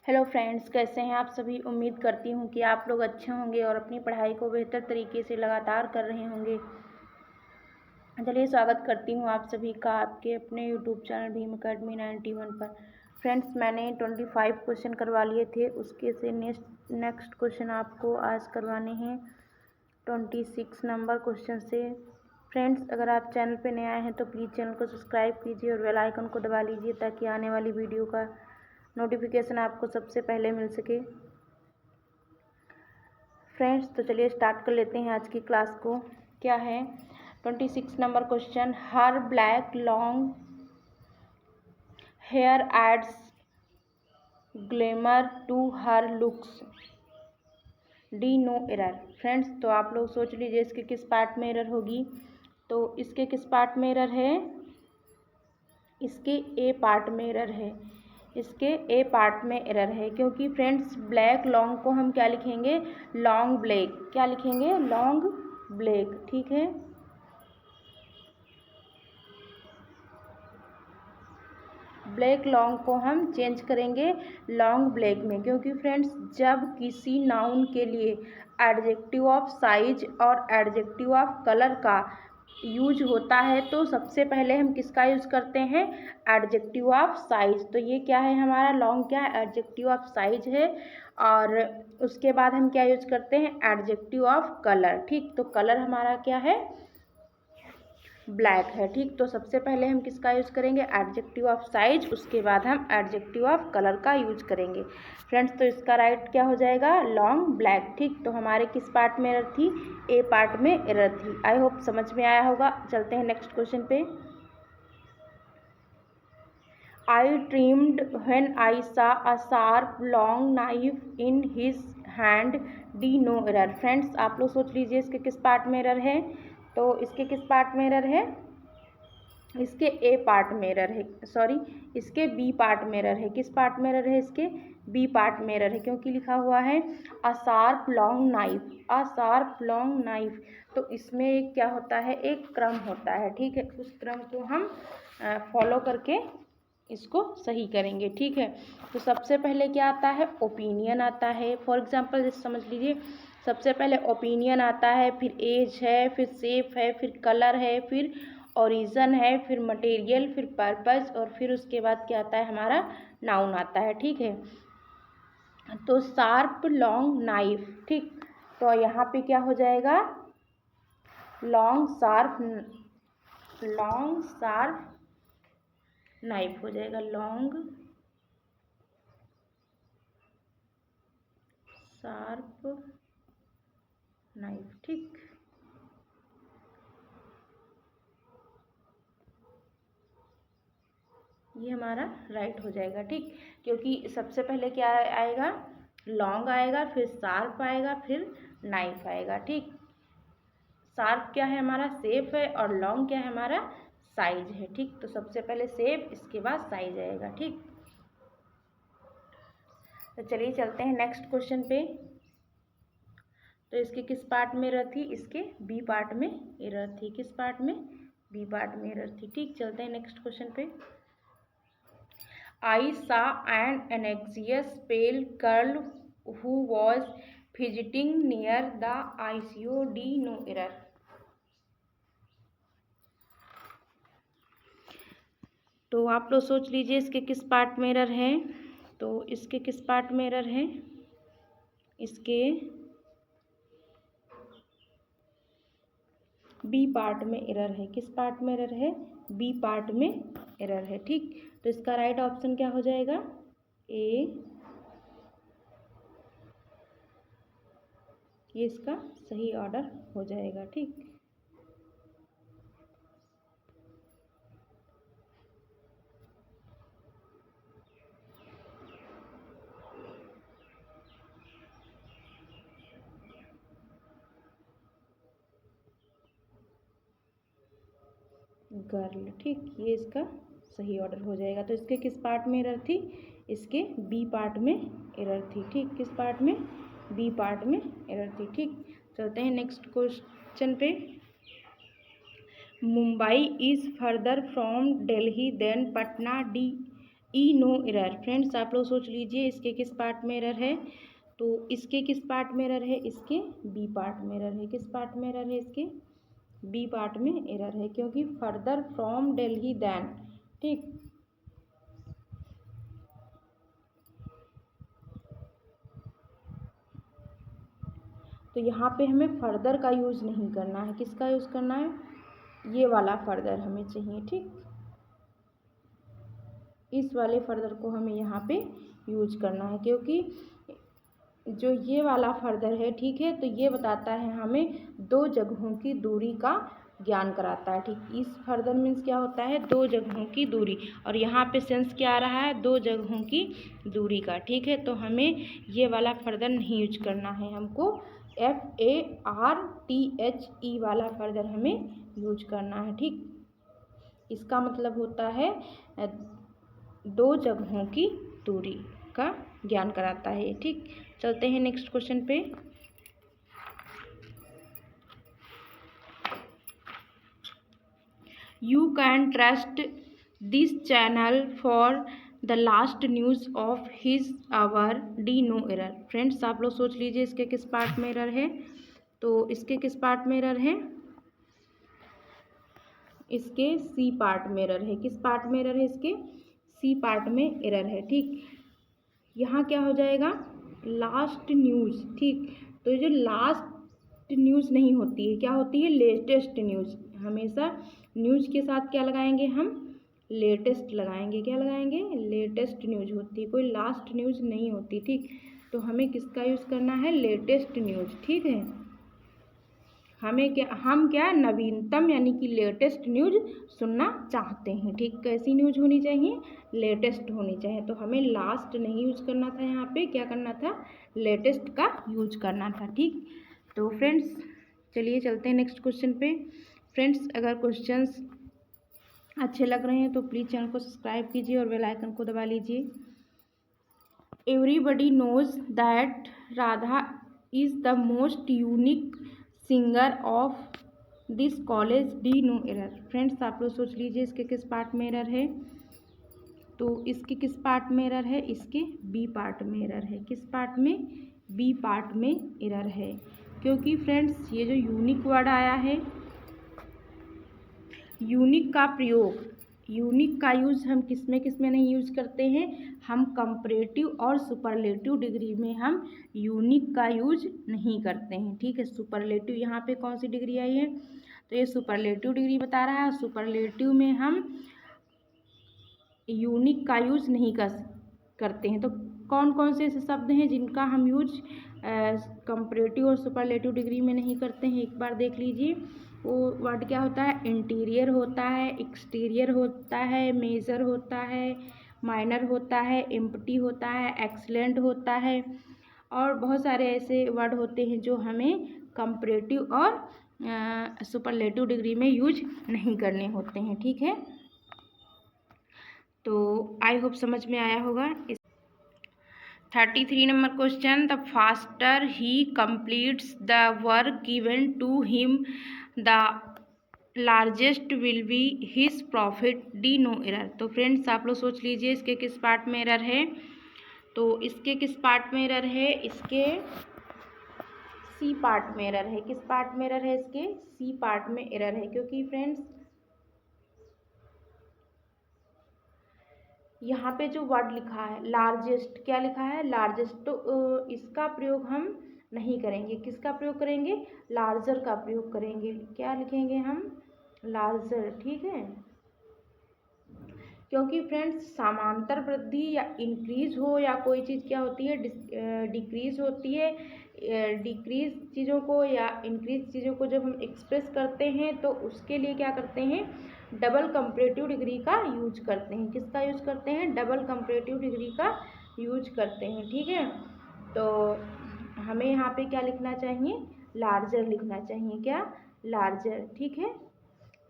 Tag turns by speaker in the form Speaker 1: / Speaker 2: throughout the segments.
Speaker 1: Hello friends, कैसे हैं आप सभी। उम्मीद करती हूँ कि आप लोग अच्छे होंगे और अपनी पढ़ाई को बेहतर तरीके से लगातार कर रहे होंगे। चलिए, स्वागत करती हूँ आप सभी का आपके अपने यूट्यूब चैनल भीम अकेडमी 91 पर। फ्रेंड्स, मैंने 25 क्वेश्चन करवा लिए थे, उसके से नेक्स्ट क्वेश्चन आपको आज करवाने हैं 26 नंबर क्वेश्चन से। फ्रेंड्स, अगर आप चैनल पर नए आए हैं तो प्लीज़ चैनल को सब्सक्राइब कीजिए और बेल आइकन को दबा लीजिए ताकि आने वाली वीडियो का नोटिफिकेशन आपको सबसे पहले मिल सके। फ्रेंड्स, तो चलिए स्टार्ट कर लेते हैं आज की क्लास को। क्या है 26 number question. Her black long hair adds glamour to her looks. D no error. Friends, तो आप लोग सोच लीजिए इसके किस पार्ट में एरर होगी। तो इसके किस पार्ट में एरर है, इसके ए पार्ट में एरर है, इसके ए पार्ट में एरर है। क्योंकि फ्रेंड्स, ब्लैक लॉन्ग को हम क्या लिखेंगे, लॉन्ग ब्लैक। क्या लिखेंगे, लॉन्ग ब्लैक। ठीक है, ब्लैक लॉन्ग को हम चेंज करेंगे लॉन्ग ब्लैक में। क्योंकि फ्रेंड्स, जब किसी नाउन के लिए एडजेक्टिव ऑफ साइज और एडजेक्टिव ऑफ कलर का यूज होता है तो सबसे पहले हम किसका यूज करते हैं, एडजेक्टिव ऑफ साइज। तो ये क्या है हमारा, लॉन्ग क्या है, एडजेक्टिव ऑफ साइज है। और उसके बाद हम क्या यूज करते हैं, एडजेक्टिव ऑफ कलर। ठीक, तो कलर हमारा क्या है, ब्लैक है। ठीक, तो सबसे पहले हम किसका यूज करेंगे, एडजेक्टिव ऑफ साइज, उसके बाद हम एडजेक्टिव ऑफ कलर का यूज करेंगे। फ्रेंड्स, तो इसका राइट क्या हो जाएगा, लॉन्ग ब्लैक। ठीक, तो हमारे किस पार्ट में एरर थी, ए पार्ट में एरर थी। आई होप समझ में आया होगा। चलते हैं नेक्स्ट क्वेश्चन पे। आई trimmed when I saw a sharp long knife in his hand. D no error. Friends, आप लोग सोच लीजिए इसके किस पार्ट में एरर है। तो इसके किस पार्ट में एरर है, इसके ए पार्ट में एरर है, सॉरी इसके बी पार्ट में एरर है। किस पार्ट में एरर है, इसके बी पार्ट में एरर है। क्योंकि लिखा हुआ है अ शार्प लॉन्ग नाइफ, अ शार्प लॉन्ग नाइफ। तो इसमें एक क्या होता है, एक क्रम होता है। ठीक है, उस क्रम को हम फॉलो करके इसको सही करेंगे। ठीक है, तो सबसे पहले क्या आता है, ओपिनियन आता है। फॉर एग्जांपल जैसे समझ लीजिए, सबसे पहले ओपिनियन आता है, फिर एज है, फिर शेप है, फिर कलर है, फिर ओरिजिन है, फिर मटेरियल, फिर पर्पस, और फिर उसके बाद क्या आता है हमारा, नाउन आता है। ठीक है, तो शार्प लॉन्ग नाइफ। ठीक, तो यहाँ पे क्या हो जाएगा, लॉन्ग शार्प नाइफ हो जाएगा, लॉन्ग शार्प नाइफ। ठीक, ये हमारा राइट हो जाएगा। ठीक, क्योंकि सबसे पहले क्या आएगा, लॉन्ग आएगा, फिर शार्प आएगा, फिर नाइफ आएगा। ठीक, शार्प क्या है हमारा, शेप है, और लॉन्ग क्या है हमारा, साइज है। ठीक, तो सबसे पहले शेप, इसके बाद साइज आएगा। ठीक, तो चलिए चलते हैं नेक्स्ट क्वेश्चन पे। तो इसके किस पार्ट में एरर थी, इसके बी पार्ट में एरर थी। किस पार्ट में, बी पार्ट में एरर थी। ठीक, चलते हैं नेक्स्ट क्वेश्चन पे। I saw an anxious pale girl who was fidgeting near the ICU. D no error. तो आप लोग सोच लीजिए इसके किस पार्ट में एरर है। तो इसके किस पार्ट में एरर है, इसके बी पार्ट में एरर है। किस पार्ट में एरर है, बी पार्ट में एरर है। ठीक, तो इसका राइट ऑप्शन क्या हो जाएगा, ए। ये इसका सही ऑर्डर हो जाएगा। ठीक, गर्ल। ठीक, ये इसका सही ऑर्डर हो जाएगा। तो इसके किस पार्ट में एरर थी, इसके बी पार्ट में एरर थी। ठीक, किस पार्ट में, बी पार्ट में एरर थी। ठीक, चलते हैं नेक्स्ट क्वेश्चन पे। Mumbai is further from Delhi than Patna. D E no error. Friends आप लोग सोच लीजिए इसके किस पार्ट में एरर है, तो इसके किस पार्ट में एरर है, इसके बी पार्ट में एरर है। किस पार्ट में एरर है, इसके बी पार्ट में एरर है, क्योंकि फर्दर फ्रॉम दिल्ली देन, ठीक। तो यहाँ पे हमें फर्दर का यूज़ नहीं करना है, किसका यूज़ करना है, ये वाला फर्दर हमें चाहिए, ठीक। इस वाले फर्दर को हमें यहाँ पे यूज करना है, क्योंकि जो ये वाला फर्दर है, ठीक है, तो ये बताता है हमें दो जगहों की दूरी का ज्ञान कराता है, ठीक। इस फर्दर मीन्स क्या होता है, दो जगहों की दूरी, और यहाँ पे सेंस क्या आ रहा है, दो जगहों की दूरी का, ठीक है। तो हमें ये वाला फर्दर नहीं यूज करना है, हमको FARTHE वाला फर्दर हमें यूज करना है, ठीक। इसका मतलब होता है दो जगहों की दूरी का ज्ञान कराता है, ठीक। चलते हैं नेक्स्ट क्वेश्चन पे। You can trust this channel for the last news of his hour D no error. Friends आप लोग सोच लीजिए इसके किस पार्ट में एरर है, तो इसके किस पार्ट में एरर है, इसके सी पार्ट में एरर है। किस पार्ट में एरर है, इसके सी पार्ट में एरर है, ठीक। यहाँ क्या हो जाएगा, लास्ट न्यूज़, ठीक। तो ये जो लास्ट न्यूज़ नहीं होती है, क्या होती है, लेटेस्ट न्यूज़। हमेशा न्यूज़ के साथ क्या लगाएंगे हम, लेटेस्ट लगाएंगे। क्या लगाएंगे, लेटेस्ट न्यूज़ होती है, कोई लास्ट न्यूज़ नहीं होती, ठीक। तो हमें किसका यूज़ करना है, लेटेस्ट न्यूज़, ठीक है। हम क्या नवीनतम यानी कि लेटेस्ट न्यूज़ सुनना चाहते हैं, ठीक। कैसी न्यूज़ होनी चाहिए, लेटेस्ट होनी चाहिए। तो हमें लास्ट नहीं यूज करना था, यहाँ पे क्या करना था, लेटेस्ट का यूज करना था, ठीक। तो फ्रेंड्स चलिए चलते हैं नेक्स्ट क्वेश्चन पे। फ्रेंड्स अगर क्वेश्चंस अच्छे लग रहे हैं तो प्लीज़ चैनल को सब्सक्राइब कीजिए और बेल आइकन को दबा लीजिए। Everybody knows that Radha is the most unique singer of this college D no error. Friends आप लोग सोच लीजिए इसके किस पार्ट में एरर है, तो इसके किस पार्ट में एरर है, इसके बी पार्ट में एरर है। किस पार्ट में, बी पार्ट में एरर है, क्योंकि फ्रेंड्स ये जो यूनिक वर्ड आया है, यूनिक का प्रयोग, यूनिक का यूज़ हम किस में नहीं यूज करते हैं, हम कंपैरेटिव और सुपरलेटिव डिग्री में हम यूनिक का यूज नहीं करते हैं, ठीक है। सुपरलेटिव यहाँ पे कौन सी डिग्री आई है, तो ये सुपरलेटिव डिग्री बता रहा है। सुपरलेटिव में हम यूनिक का यूज नहीं करते हैं। तो कौन कौन से ऐसे शब्द हैं जिनका हम यूज कंपैरेटिव और सुपरलेटिव डिग्री में नहीं करते हैं, एक बार देख लीजिए। वो वर्ड क्या होता है, इंटीरियर होता है, एक्सटीरियर होता है, मेजर होता है, माइनर होता है, एम्प्टी होता है, एक्सीलेंट होता है, और बहुत सारे ऐसे वर्ड होते हैं जो हमें कंपैरेटिव और सुपरलेटिव डिग्री में यूज नहीं करने होते हैं, ठीक है। तो आई होप समझ में आया होगा। 33 number question, the faster he completes the work given to him the largest will be his profit D no error. तो फ्रेंड्स आप लोग सोच लीजिए इसके किस पार्ट में एरर है, तो इसके किस पार्ट में एरर है, इसके सी पार्ट में एरर है। किस पार्ट में एरर है, इसके सी पार्ट में एरर है, क्योंकि फ्रेंड्स यहाँ पे जो वर्ड लिखा है लार्जेस्ट, क्या लिखा है, लार्जेस्ट, तो इसका प्रयोग हम नहीं करेंगे। किसका प्रयोग करेंगे, लार्जर का प्रयोग करेंगे। क्या लिखेंगे हम, लार्जर, ठीक है। क्योंकि फ्रेंड्स समांतर वृद्धि या इंक्रीज हो या कोई चीज़ क्या होती है, डिक्रीज होती है। डिक्रीज चीज़ों को या इंक्रीज चीज़ों को जब हम एक्सप्रेस करते हैं तो उसके लिए क्या करते हैं, डबल कंपैरेटिव डिग्री का यूज करते हैं। किसका यूज करते हैं, डबल कंपैरेटिव डिग्री का यूज करते हैं, ठीक है। तो हमें यहाँ पे क्या लिखना चाहिए, लार्जर लिखना चाहिए। क्या, लार्जर, ठीक है।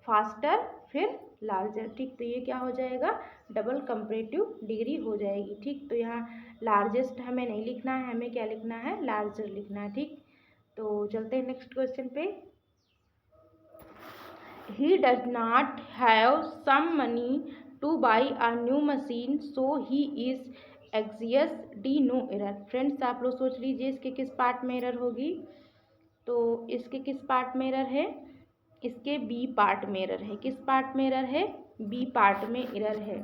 Speaker 1: फास्टर फिर लार्जर, ठीक। तो ये क्या हो जाएगा, डबल कंपैरेटिव डिग्री हो जाएगी, ठीक। तो यहाँ लार्जेस्ट हमें नहीं लिखना है, हमें क्या लिखना है, लार्जर लिखना है, ठीक। तो चलते हैं नेक्स्ट क्वेश्चन पे। He does not have some money to buy a new machine so he is anxious D no error. Friends आप लोग सोच लीजिए इसके किस पार्ट में एरर होगी। तो इसके किस पार्ट में एरर है, इसके बी पार्ट में एरर है। किस पार्ट में एरर है, बी पार्ट में एरर है,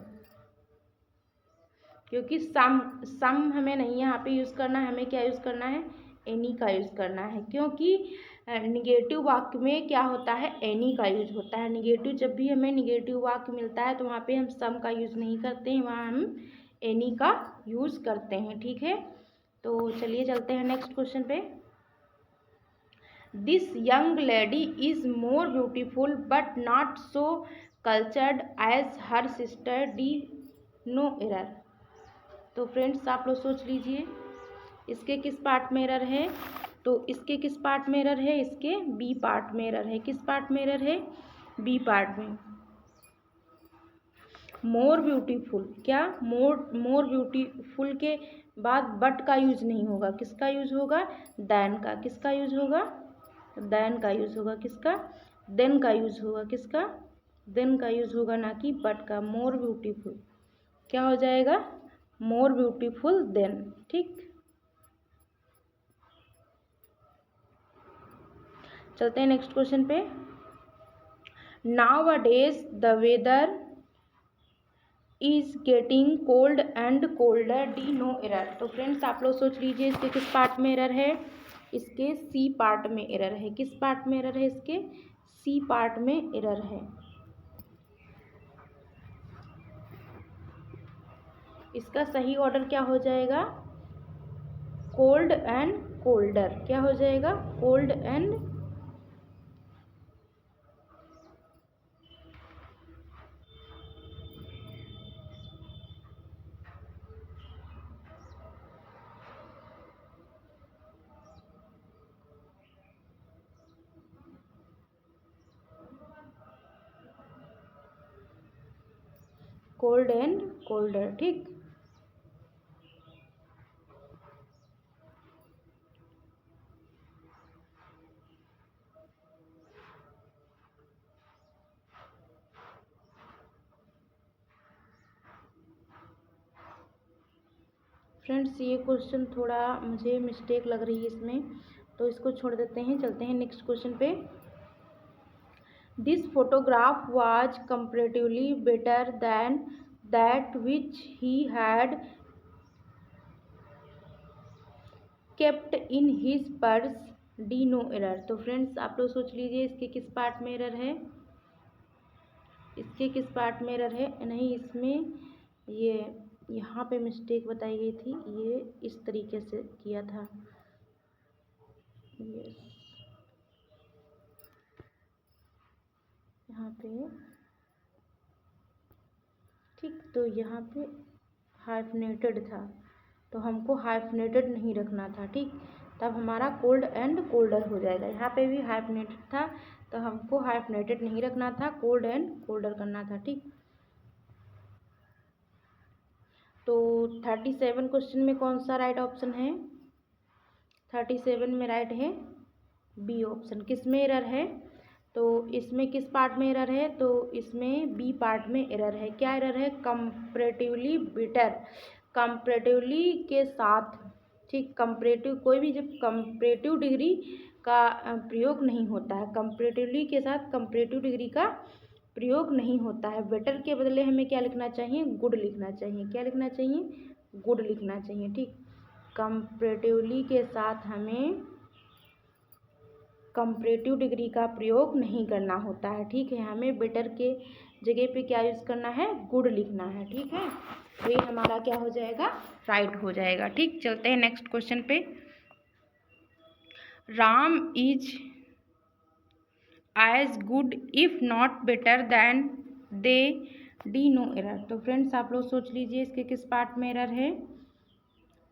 Speaker 1: क्योंकि सम हमें नहीं यहाँ पे यूज़ करना है, हमें क्या यूज़ करना है, एनी का यूज़ करना है। क्योंकि निगेटिव वाक्य में क्या होता है, एनी का यूज होता है। निगेटिव जब भी हमें निगेटिव वाक्य मिलता है तो वहाँ पे हम सम का यूज़ नहीं करते हैं, वहाँ हम एनी का यूज़ करते हैं। ठीक है, तो चलिए चलते हैं नेक्स्ट क्वेश्चन पे। This young lady is more beautiful but not so cultured as her sister D no error. तो फ्रेंड्स आप लोग सोच लीजिए इसके किस पार्ट में एरर है। तो इसके किस पार्ट में एरर है, इसके बी पार्ट में एरर है। किस पार्ट में एरर है, बी पार्ट में। मोर ब्यूटीफुल, क्या मोर ब्यूटीफुल के बाद बट का यूज नहीं होगा, किसका यूज होगा, देन का। किसका यूज होगा, देन का यूज होगा। किसका, देन का यूज होगा। किसका, देन का यूज होगा, ना कि बट का। मोर ब्यूटीफुल क्या हो जाएगा, मोर ब्यूटीफुल देन। ठीक, चलते हैं नेक्स्ट क्वेश्चन पे। Now a days the weather is getting cold and colder D no error. तो फ्रेंड्स आप लोग सोच लीजिए इसके किस पार्ट में एरर है, इसके सी पार्ट में एरर है। किस पार्ट में एरर है, इसके सी पार्ट में एरर है। इसका सही ऑर्डर क्या हो जाएगा, कोल्ड एंड कोल्डर। क्या हो जाएगा, cold and cold and colder. ठीक, फ्रेंड्स ये क्वेश्चन थोड़ा मुझे मिस्टेक लग रही है इसमें, तो इसको छोड़ देते हैं। चलते हैं नेक्स्ट क्वेश्चन पे। This photograph was comparatively better than that which he had kept in his purse D no error. तो फ्रेंड्स आप लोग सोच लीजिए इसके किस पार्ट में एरर है, इसके किस पार्ट में एरर है। नहीं, इसमें ये यहाँ पे मिस्टेक बताई गई थी, ये इस तरीके से किया था। यस, यहाँ पे ठीक, तो यहाँ पे हाइफनेटेड था, तो हमको हाइफनेटेड नहीं रखना था। ठीक, तब हमारा कोल्ड एंड कोल्डर हो जाएगा। यहाँ पे भी हाइफनेटेड था तो हमको हाइफनेटेड नहीं रखना था, कोल्ड एंड कोल्डर करना था। ठीक, तो 37 क्वेश्चन में कौन सा राइट ऑप्शन है, 37 में राइट है बी ऑप्शन। किस में एरर है, तो इसमें किस पार्ट में एरर है, तो इसमें बी पार्ट में एरर है। क्या एरर है, कंपैरेटिवली बेटर, कंपैरेटिवली के साथ। ठीक, कंपैरेटिव, कोई भी जब कंपैरेटिव डिग्री का प्रयोग नहीं होता है, कंपैरेटिवली के साथ कंपैरेटिव डिग्री का प्रयोग नहीं होता है। बेटर के बदले हमें क्या लिखना चाहिए, गुड लिखना चाहिए। क्या लिखना चाहिए, गुड लिखना चाहिए। ठीक, कंपैरेटिवली के साथ हमें कंपैरेटिव डिग्री का प्रयोग नहीं करना होता है। ठीक है, हमें बेटर के जगह पे क्या यूज़ करना है, गुड लिखना है। ठीक है, तो ये हमारा क्या हो जाएगा, राइट हो जाएगा। ठीक, चलते हैं नेक्स्ट क्वेश्चन पे। Ram is as good if not better than they D no error. तो फ्रेंड्स आप लोग सोच लीजिए इसके किस पार्ट में एरर है,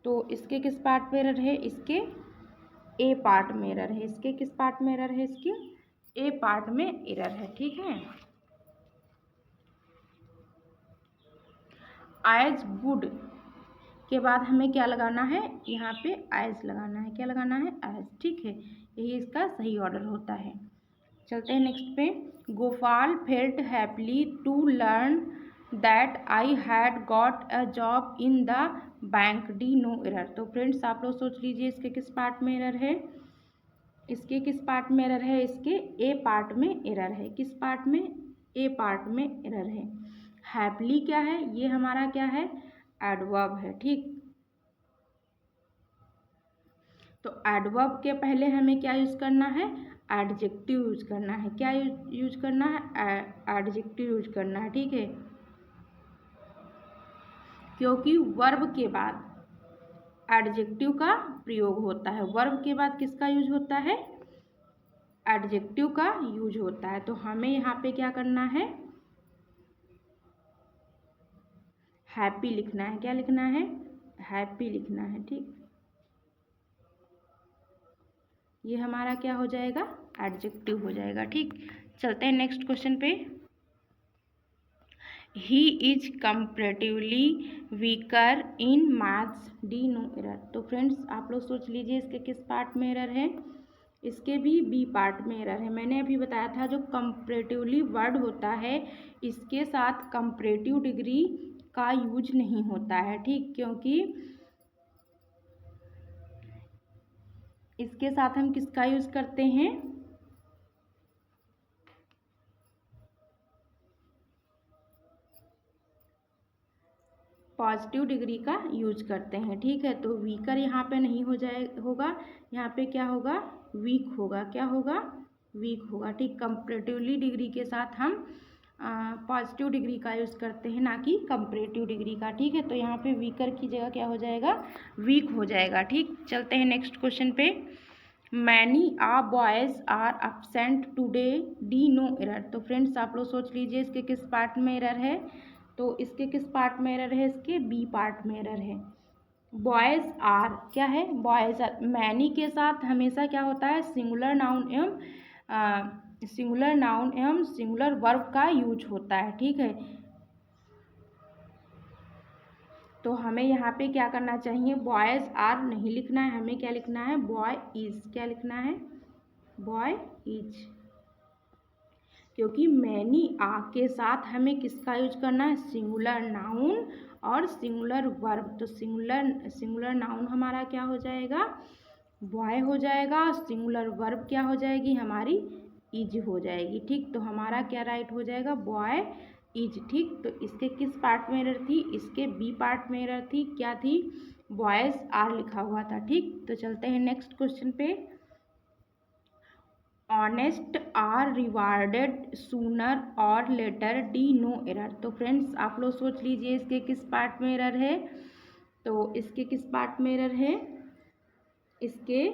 Speaker 1: तो इसके किस पार्ट में एरर है, इसके ए पार्ट में एरर है। इसके किस पार्ट में एरर है, इसके ए पार्ट में एरर है। ठीक है, एज गुड के बाद हमें क्या लगाना है, यहाँ पे एज लगाना है। क्या लगाना है, एज। ठीक है, यही इसका सही ऑर्डर होता है। चलते हैं नेक्स्ट पे। Gopal felt happily to learn that I had got a job in the bank, D no error. तो फ्रेंड्स आप लोग सोच लीजिए इसके किस पार्ट में एरर है, इसके किस पार्ट में एरर है, इसके ए पार्ट में एरर है। किस पार्ट में, ए पार्ट में एरर है। हैप्पीली क्या है, ये हमारा क्या है, एडवर्ब है, ठीक। तो एडवर्ब के पहले हमें क्या यूज करना है, एडजेक्टिव यूज करना है। क्या यूज करना है, एडजेक्टिव यूज करना है, ठीक है। क्योंकि वर्ब के बाद एडजेक्टिव का प्रयोग होता है, वर्ब के बाद किसका यूज होता है, एडजेक्टिव का यूज होता है। तो हमें यहाँ पे क्या करना है, हैप्पी लिखना है। क्या लिखना है, हैप्पी लिखना है, ठीक। ये हमारा क्या हो जाएगा, एडजेक्टिव हो जाएगा, ठीक। चलते हैं नेक्स्ट क्वेश्चन पे। He is comparatively weaker in maths, D no error. तो फ्रेंड्स आप लोग सोच लीजिए इसके किस पार्ट में एरर है, इसके भी बी पार्ट में एरर है। मैंने अभी बताया था जो कंपैरेटिवली वर्ड होता है इसके साथ कंपैरेटिव डिग्री का यूज नहीं होता है, ठीक। क्योंकि इसके साथ हम किसका यूज करते हैं, पॉजिटिव डिग्री का यूज करते हैं, ठीक है। तो वीकर यहाँ पे नहीं होगा, यहाँ पे क्या होगा, वीक होगा। क्या होगा, वीक होगा, ठीक। कंपैरेटिवली डिग्री के साथ हम पॉजिटिव डिग्री का यूज करते हैं, ना कि कंपैरेटिव डिग्री का, ठीक है। तो यहाँ पे वीकर की जगह क्या हो जाएगा, वीक हो जाएगा, ठीक। चलते हैं नेक्स्ट क्वेश्चन पे। Many a boys are absent today, D no error. तो फ्रेंड्स आप लोग सोच लीजिए इसके किस पार्ट में एरर है, तो इसके किस पार्ट में एरर है, इसके बी पार्ट में एरर है। बॉयज आर क्या है, बॉयज आर, मैनी के साथ हमेशा क्या होता है, सिंगुलर नाउन एवं सिंगुलर वर्ब का यूज होता है, ठीक है। तो हमें यहाँ पे क्या करना चाहिए, बॉयज आर नहीं लिखना है, हमें क्या लिखना है, बॉय इज। क्या लिखना है, बॉय इज। क्योंकि मैनी आ के साथ हमें किसका यूज करना है, सिंगुलर नाउन और सिंगुलर वर्ब। तो सिंगुलर नाउन हमारा क्या हो जाएगा, बॉय हो जाएगा। सिंगुलर वर्ब क्या हो जाएगी हमारी, इज हो जाएगी, ठीक। तो हमारा क्या राइट हो जाएगा, बॉय इज, ठीक। तो इसके किस पार्ट में एरर थी, इसके बी पार्ट में एरर थी। क्या थी, बॉयज आर लिखा हुआ था, ठीक। तो चलते हैं नेक्स्ट क्वेश्चन पे। ऑनेस्ट आर रिवार्डेड सूनर और लेटर, डी नो एरर। तो फ्रेंड्स आप लोग सोच लीजिए इसके किस पार्ट में एरर है, तो इसके किस पार्ट में एरर है, इसके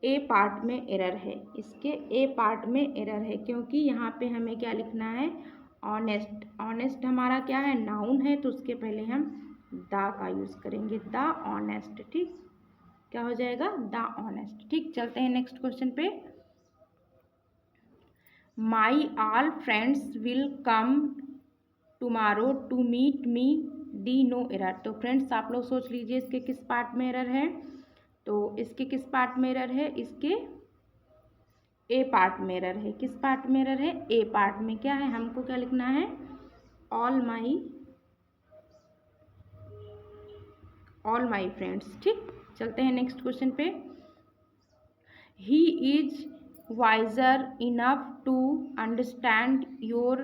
Speaker 1: ए पार्ट में एरर है, इसके ए पार्ट में एरर है। क्योंकि यहाँ पे हमें क्या लिखना है, ऑनेस्ट। ऑनेस्ट हमारा क्या है, नाउन है, तो उसके पहले हम द का यूज़ करेंगे, द ऑनेस्ट, ठीक। क्या हो जाएगा, द ऑनेस्ट, ठीक। चलते हैं नेक्स्ट क्वेश्चन पे। My all friends will come tomorrow to meet me, D no error. तो फ्रेंड्स आप लोग सोच लीजिए इसके किस पार्ट में एरर है, तो इसके किस पार्ट में एरर है, इसके ए पार्ट में एरर है। किस पार्ट में एरर है, ए पार्ट में। क्या है, हमको क्या लिखना है, ऑल माई फ्रेंड्स, ठीक। चलते हैं नेक्स्ट क्वेश्चन पे। He is wiser enough to understand your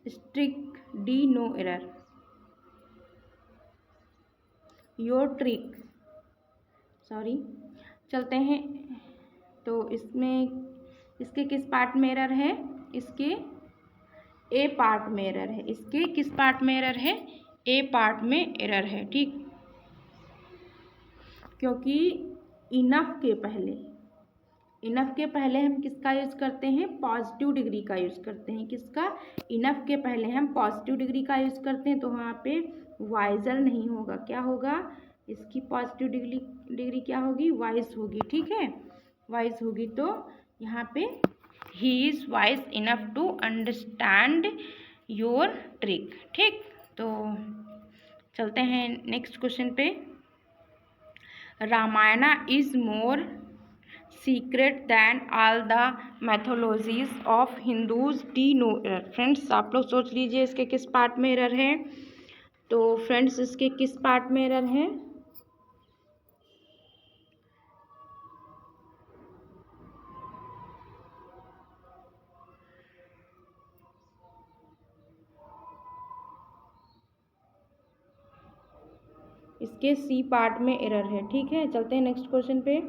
Speaker 1: trick, D no error, your trick, sorry. चलते हैं, तो इसमें इसके किस पार्ट में एरर है, इसके ए पार्ट में एरर है। इसके किस पार्ट में एरर है, ए पार्ट में एरर है, ठीक। क्योंकि इनफ के पहले हम किसका यूज करते हैं, पॉजिटिव डिग्री का यूज करते हैं। किसका, इनफ के पहले हम पॉजिटिव डिग्री का यूज करते हैं, तो वहाँ पे वाइजर नहीं होगा। क्या होगा, इसकी पॉजिटिव डिग्री क्या होगी, वाइज होगी, ठीक है, वाइज होगी। तो यहाँ पे he is wise enough to understand your trick, ठीक। तो चलते हैं नेक्स्ट क्वेश्चन पे। Ramayana is more secret than all the mythologies of Hindus, D no error. Friends आप लोग सोच लीजिए इसके किस पार्ट में एरर है। तो फ्रेंड्स इसके किस पार्ट में एरर है? इसके सी पार्ट में एरर है। ठीक है, चलते हैं नेक्स्ट क्वेश्चन पे।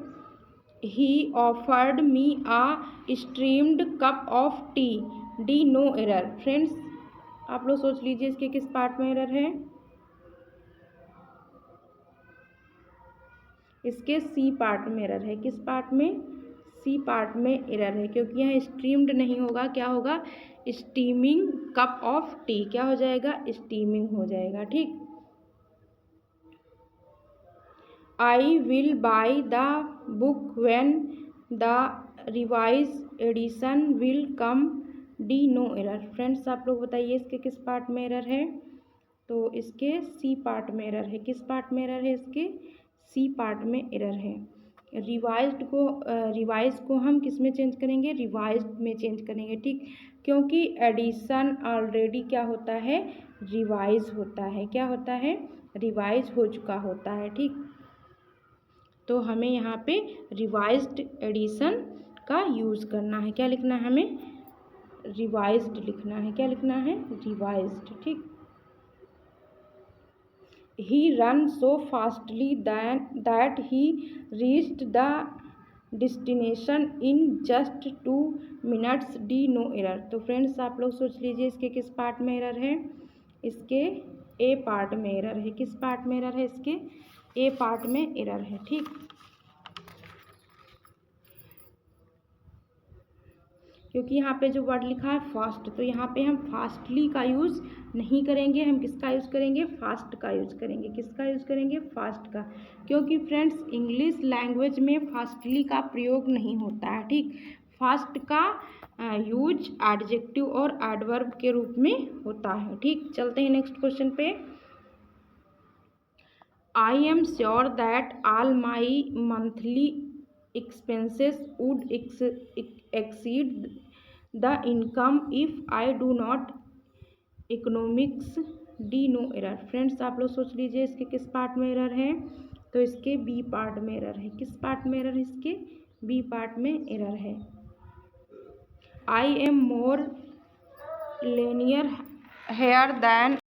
Speaker 1: He offered me a streamed cup of tea, D no error. Friends आप लोग सोच लीजिए इसके किस पार्ट में एरर है? इसके सी पार्ट में एरर है। किस पार्ट में? सी पार्ट में एरर है, क्योंकि यहाँ स्ट्रीम्ड नहीं होगा, क्या होगा? Steaming cup of tea. क्या हो जाएगा? स्टीमिंग हो जाएगा। ठीक, I will buy the book when the revise edition will come, D no error. Friends आप लोग बताइए इसके किस पार्ट में एरर है? तो इसके सी पार्ट में एरर है। किस पार्ट में एरर है? इसके सी पार्ट में एरर है। रिवाइज को हम किस में चेंज करेंगे? रिवाइज्ड में चेंज करेंगे। ठीक, क्योंकि एडिशन ऑलरेडी क्या होता है? रिवाइज होता है। क्या होता है? रिवाइज हो चुका होता है। ठीक, तो हमें यहाँ पे रिवाइज्ड एडिशन का यूज़ करना है। क्या लिखना है हमें? रिवाइज्ड लिखना है। क्या लिखना है? रिवाइज्ड। ठीक, he ran so fastly that he reached the destination in just 2 minutes, D no error। तो फ्रेंड्स आप लोग सोच लीजिए इसके किस पार्ट में एरर है? इसके ए पार्ट में एरर है। किस पार्ट में एरर है? इसके ए पार्ट में एरर है। ठीक, क्योंकि यहाँ पे जो वर्ड लिखा है फास्ट, तो यहाँ पे हम फास्टली का यूज़ नहीं करेंगे। हम किसका यूज़ करेंगे? फास्ट का यूज़ करेंगे। किसका यूज़ करेंगे? फास्ट का, क्योंकि फ्रेंड्स इंग्लिश लैंग्वेज में फास्टली का प्रयोग नहीं होता है। ठीक, फास्ट का यूज एडजेक्टिव और एडवर्ब के रूप में होता है। ठीक, चलते हैं नेक्स्ट क्वेश्चन पे। I am sure that all my monthly expenses would exceed the income if I do not economics, D no error। Friends आप लोग सोच लीजिए इसके किस पार्ट में एरर है? तो इसके बी पार्ट में एरर है। किस पार्ट में एरर है? इसके बी पार्ट में एरर है। I am more linear here then